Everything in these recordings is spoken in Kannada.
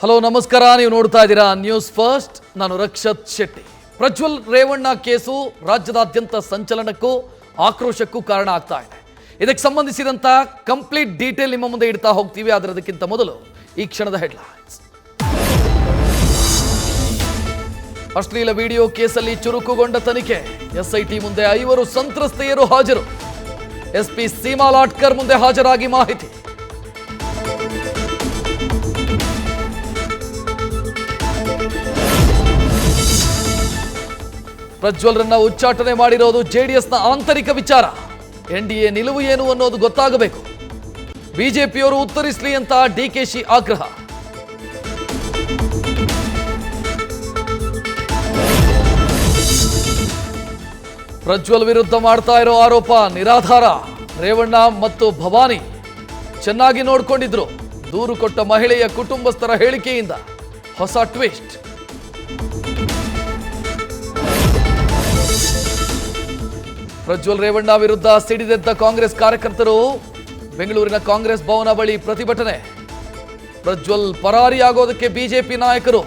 ಹಲೋ ನಮಸ್ಕಾರ, ನೀವು ನೋಡ್ತಾ ಇದ್ದೀರಾ ನ್ಯೂಸ್ ಫಸ್ಟ್. ನಾನು ರಕ್ಷತ್ ಶೆಟ್ಟಿ. ಪ್ರಜ್ವಲ್ ರೇವಣ್ಣ ಕೇಸು ರಾಜ್ಯದಾದ್ಯಂತ ಸಂಚಲನಕ್ಕೂ ಆಕ್ರೋಶಕ್ಕೂ ಕಾರಣ ಆಗ್ತಾ ಇದೆ. ಇದಕ್ಕೆ ಸಂಬಂಧಿಸಿದಂತ ಕಂಪ್ಲೀಟ್ ಡೀಟೇಲ್ ನಿಮ್ಮ ಮುಂದೆ ಇಡ್ತಾ ಹೋಗ್ತೀವಿ. ಅದಕ್ಕಿಂತ ಮೊದಲು ಈ ಕ್ಷಣದ ಹೆಡ್ಲೈನ್ಸ್. ಅಶ್ಲೀಲ ವಿಡಿಯೋ ಕೇಸಲ್ಲಿ ಚುರುಕುಗೊಂಡ ತನಿಖೆ. ಎಸ್ಐಟಿ ಮುಂದೆ 5 ಸಂತ್ರಸ್ತೆಯರು ಹಾಜರು. ಎಸ್ಪಿ ಸೀಮಾ ಲಾಟ್ಕರ್ ಮುಂದೆ ಹಾಜರಾಗಿ ಮಾಹಿತಿ. ಪ್ರಜ್ವಲ್ರನ್ನ ಉಚ್ಚಾಟನೆ ಮಾಡಿರೋದು ಜೆಡಿಎಸ್ನ ಆಂತರಿಕ ವಿಚಾರ. ಎನ್ಡಿಎ ನಿಲುವು ಏನು ಅನ್ನೋದು ಗೊತ್ತಾಗಬೇಕು. ಬಿಜೆಪಿಯವರು ಉತ್ತರಿಸಲಿ ಅಂತ ಡಿಕೆಶಿ ಆಗ್ರಹ. ಪ್ರಜ್ವಲ್ ವಿರುದ್ಧ ಮಾಡ್ತಾ ಇರೋ ಆರೋಪ ನಿರಾಧಾರ. ರೇವಣ್ಣ ಮತ್ತು ಭವಾನಿ ಚೆನ್ನಾಗಿ ನೋಡ್ಕೊಂಡಿದ್ರು. ದೂರು ಕೊಟ್ಟ ಮಹಿಳೆಯ ಕುಟುಂಬಸ್ಥರ ಹೇಳಿಕೆಯಿಂದ ಹೊಸ ಟ್ವಿಸ್ಟ್. ಪ್ರಜ್ವಲ್ ರೇವಣ್ಣ ವಿರುದ್ಧ ಸಿಡಿದೆದ್ದ ಕಾಂಗ್ರೆಸ್ ಕಾರ್ಯಕರ್ತರು. ಬೆಂಗಳೂರಿನ ಕಾಂಗ್ರೆಸ್ ಭವನ ಬಳಿ ಪ್ರತಿಭಟನೆ. ಪ್ರಜ್ವಲ್ ಪರಾರಿಯಾಗೋದಕ್ಕೆ ಬಿಜೆಪಿ ನಾಯಕರು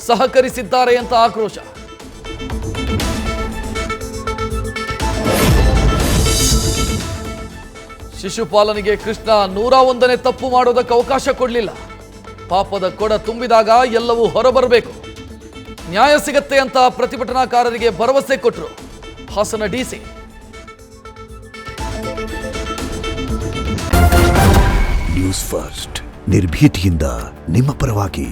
ಸಹಕರಿಸಿದ್ದಾರೆ ಅಂತ ಆಕ್ರೋಶ. ಶಿಶುಪಾಲನಿಗೆ ಕೃಷ್ಣ 101ನೇ ತಪ್ಪು ಮಾಡೋದಕ್ಕೆ ಅವಕಾಶ ಕೊಡಲಿಲ್ಲ. ಪಾಪದ ಕೊಡ ತುಂಬಿದಾಗ ಎಲ್ಲವೂ ಹೊರಬರಬೇಕು. ನ್ಯಾಯ ಸಿಗತ್ತೆ ಅಂತ ಪ್ರತಿಭಟನಾಕಾರರಿಗೆ ಭರವಸೆ ಕೊಟ್ಟರು ಹಾಸನ ಡಿಸಿ. ನ್ಯೂಸ್ ಫಸ್ಟ್, ನಿರ್ಭೀತಿಯಿಂದ ನಿಮ್ಮ ಪರವಾಗಿ.